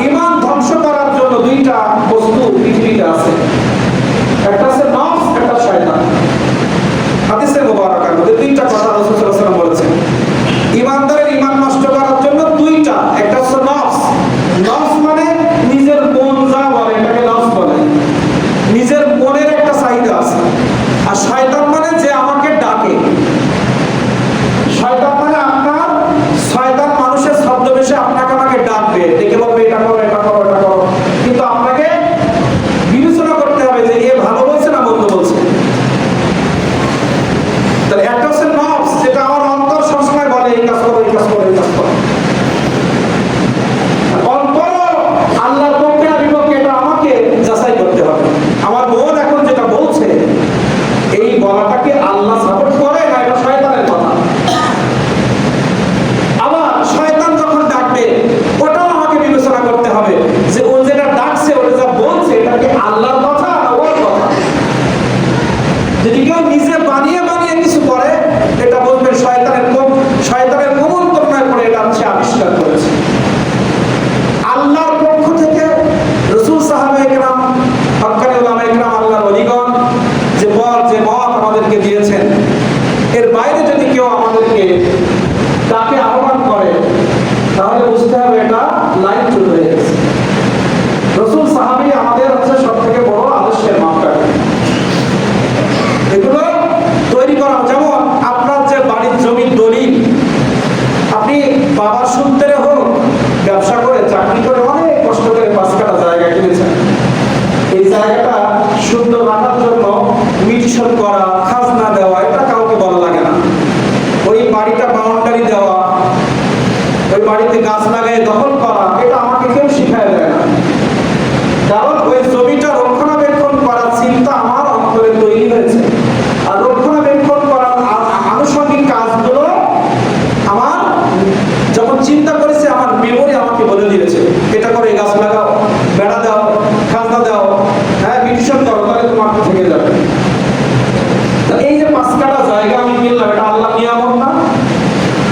ঈমান ধ্বংস করার জন্য দুইটা বস্তু পৃথিবীতে আছে, একটা আছে নফস, একটা শয়তান। হাদিসে মুবারাকার মধ্যে দুইটা কথা রাসূল সাল্লাল্লাহু আলাইহি ওয়াসাল্লাম বলেছেন। ঈমানদারের ঈমান নষ্ট করার জন্য দুইটা, একটা হচ্ছে নফস। নফস মানে নিজের মন যা বলে এটাকে নফস বলে, নিজের মনের একটা চাহিদা আছে। আর শয়তান মানে যে আমাকে ডাকে। শয়তান মানে আপনার শয়তান মানুষের ছদ্মবেশে আপনাকে আমাকে ডাকবে, ডেকে বলবে এটা করো এটা করো এটা করো, কিন্তু আপনাকে বিবেচনা করতে হবে যে এ ভালো বলছে না মন্দ বলছে। তাহলে একটা হচ্ছে নফস, যেটা আমার অন্তর সবসময় বলে এই কাজ করো এই কাজ করো এই কাজ করো। অন্তর আল্লাহর পক্ষে না বিপক্ষে এটা আমাকে যাচাই করতে হবে। আমার মন এখন যেটা বলছে এই বলাটাকে আল্লাহ সাপোর্ট করে না এটা শয়তানের কথা। আবার শয়তান যখন ডাকবে ওটাও আমাকে বিবেচনা করতে হবে যে ও যেটা ডাকছে ওটা যা বলছে এটা কি আল্লাহর কথা না ওর কথা। যদি কেউ নিজে বানিয়ে বানিয়ে কিছু করে এটা বলবে শয়তানের কুমন্ত্রণায় পড়ে এটা সে আবিষ্কার করেছে। আল্লাহর পক্ষ থেকে রাসূল সাহাবায়ে কেরাম হক্কানি উলামায়ে কেরাম আল্লাহর ওলিগণ যে মত আমাদেরকে দিয়েছেন, এর বাইরে যদি কেউ আমাদেরকে তাকে আহ্বান করে তাহলে বুঝতে হবে এটা লাইন চলে হয়ে গেছে। রাসূল সাহাবী আমাদের হচ্ছে সবথেকে বড় আদর্শের মাপকাঠি। এগুলো তৈরি করা, যেমন আপনার যে বাড়ির জমির দলিল, আপনি বাবার সূত্রে হোক ব্যবসা করে চাকরি করে অনেক কষ্ট করে 5 কাঠা জায়গা কিনেছেন, এই জায়গাটা সুন্দর রাখার জন্য মিটিশন করা, খাজনা দেওয়া, এটা কাউকে বলা লাগে না। ওই বাড়িটা বাউন্ডারি দেওয়া, ওই বাড়িতে গাছ লাগায় দখল করা, এটা আমাকে কেউ শিখায় দেয় না। কারণ ওই জমিটা রক্ষণাবেক্ষণ করার চিন্তা আমার অন্তরে তৈরি হয়েছে, আর রক্ষণাবেক্ষণ করার আনুষঙ্গিক কাজগুলো আমার যখন চিন্তা করেছে আমার মেমোরি আমাকে বলে দিয়েছে এটা করে, গাছ লাগাও, বেড়া দাও, খাজনা দাও, হ্যাঁ মিটিশন করো, তাহলে তোমার থেকে যাবে। এই যে 5 কাঠা জায়গা আমি কিনলাম এটা আল্লাহ নিয়ামত না?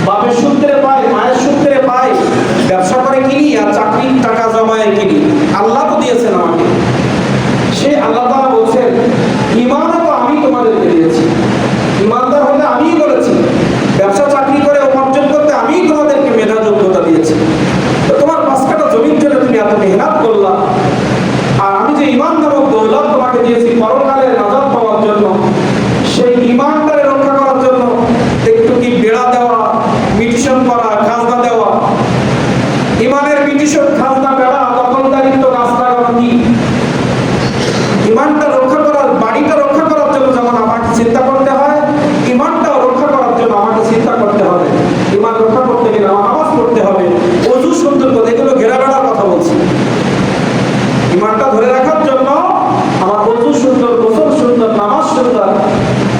বাপের সূত্রে পাই, মায়ের সূত্রে পাই, ব্যবসা করে কিনি আর চাকরির টাকা জমায় কিনি, আল্লাহ তো দিয়েছেন আমাকে। সে আল্লাহ তাআলা বলছেন ঈমানও তো আমি তোমাদেরকে দিয়েছি, ঈমানদার হতে আমিই বলেছি, ব্যবসা চাকরি করে উপার্জন করতে আমিই তোমাদেরকে মেধা যোগ্যতা দিয়েছি। তো তোমার 5 কাঠা জমির জন্য তুমি এত মেহনত করলা, আর আমি যে ঈমান নামক দৌলত তোমাকে দিয়েছি পরকালে নাজাত পাওয়ার জন্য, সেই ঈমানটাকে রক্ষা করার জন্য একটু কি বেড়া দেওয়া, মিটিশন করা, খাজনা দেওয়া, ঈমানের মিটিশন, খাজনা, বেড়া, দখলদারিত্ব, গাছ লাগানো কি? ঈমানটা রক্ষা করার, বাড়িটা রক্ষা করার জন্য যেমন আমাকে চিন্তা করতে হয়, ঈমানটাও রক্ষা করার জন্য আমাকে চিন্তা করতে হবে। ঈমান রক্ষা করতে গেলে আমার নামাজ পড়তে হবে, ওযু সুন্দর করে, এগুলো ঘেরা বেড়ার কথা বলছি। ঈমানটা ধরে রাখার জন্য আমার ওযু সুন্দর, গোসল সুন্দর, নামাজ সুন্দর,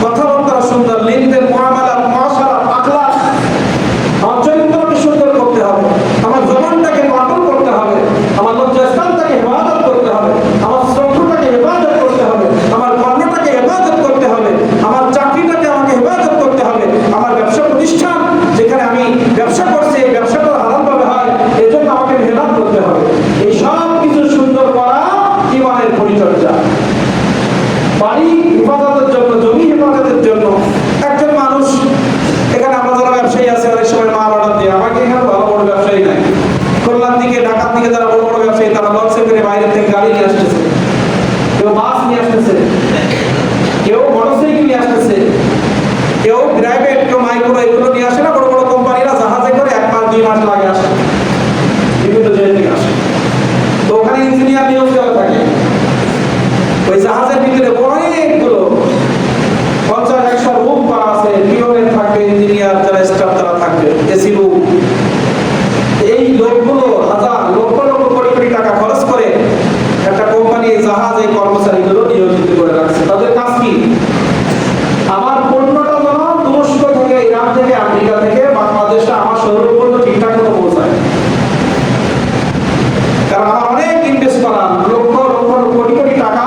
কথাবার্তা সুন্দর, লেনদেন, মুআমালাত, মুআশারাত, আখলাক, আমার চরিত্রকে সুন্দর করতে হবে, আমার জবানটাকে কন্ট্রোল করতে হবে, আমার লজ্জাস্থানটাকে হেফাজত করতে হবে, আমার শ্রদ্ধটাকে হেফাজত করতে হবে, আমার কর্মটাকে হেফাজত করতে হবে, আমার চাকরিটাকে আমাকে হেফাজত করতে হবে, আমার ব্যবসা প্রতিষ্ঠান যেখানে আমি ব্যবসা করছি এই ব্যবসাটা হালালভাবে হয় এই জন্য আমাকে মেহনত করতে হবে। এই সব কিছু সুন্দর করা ঈমানের পরিচর্যা। বাড়ি হেফাজতের জন্য, জমি হেফাজতের জন্য একজন মানুষ, এখানে আমরা যারা ব্যবসায়ী আছে অনেক সময় মা অর্ডার দিয়ে, আমাকে এখানে ভালো বড় ব্যবসায়ী নাই, খুলনার দিকে, ঢাকার দিকে যারা বড় বড় ব্যবসায়ী তারা লঞ্চে করে বাইরে থেকে গাড়ি নিয়ে আসতেছে, কেউ বাস নিয়ে আসতেছে, কেউ মোটরসাইকেল নিয়ে আসতেছে, কেউ প্রাইভেট, কেউ মাইক্রো, এগুলো নিয়ে আসে না। বড় বড় কোম্পানিরা জাহাজে করে 1 মাস 2 মাস লাগে আসে, বিভিন্ন জায়গা থেকে আসে। তো ওখানে ইঞ্জিনিয়ার নিয়োগ দেওয়া থাকে, ওই জাহাজের ভিতরে অনেকগুলো 50-100 রুম করা আছে, পিওনের থাকবে, ইঞ্জিনিয়ার যারা স্টাফ তারা থাকবে, এসি রুম। এই লোকগুলো হাজার লক্ষ লক্ষ কোটি কোটি টাকা খরচ করে একটা কোম্পানি জাহাজ এই কর্মচারীগুলো নিয়োজিত করে রাখছে। তাদের কাজ কি? আমার পণ্যটা যেন তুরস্ক থেকে, ইরান থেকে, আমেরিকা থেকে বাংলাদেশে আমার শহর পর্যন্ত ঠিকঠাক মতো পৌঁছায়। কারণ আমার অনেক ইনভেস্ট করা, লক্ষ লক্ষ কোটি কোটি টাকা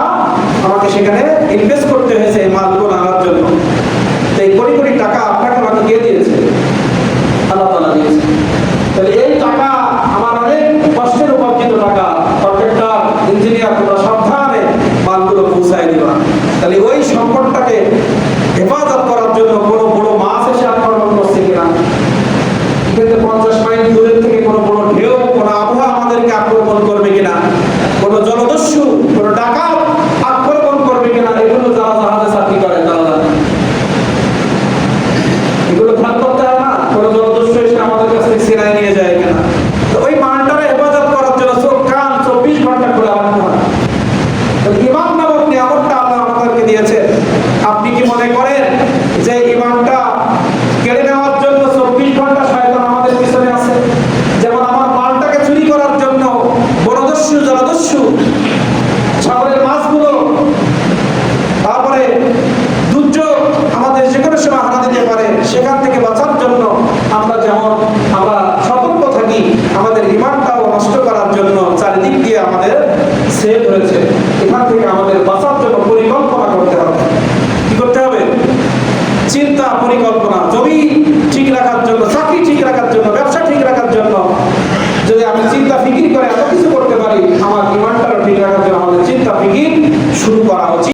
আমাকে সেখানে ইনভেস্ট করতে হয়েছে এই মালগুলো আনার জন্য। তো এই কোটি কোটি টাকা আপনাকে আমাকে কে দিয়েছে? আল্লাহ তাআলা দিয়েছে। তাহলে এই টাকা আমার অনেক কষ্টের উপার্জিত ফিকির করে এত কিছু করতে পারি, আমার ইমানটাও ঠিক রাখার জন্য আমাদের চিন্তা ফিকির শুরু করা উচিত।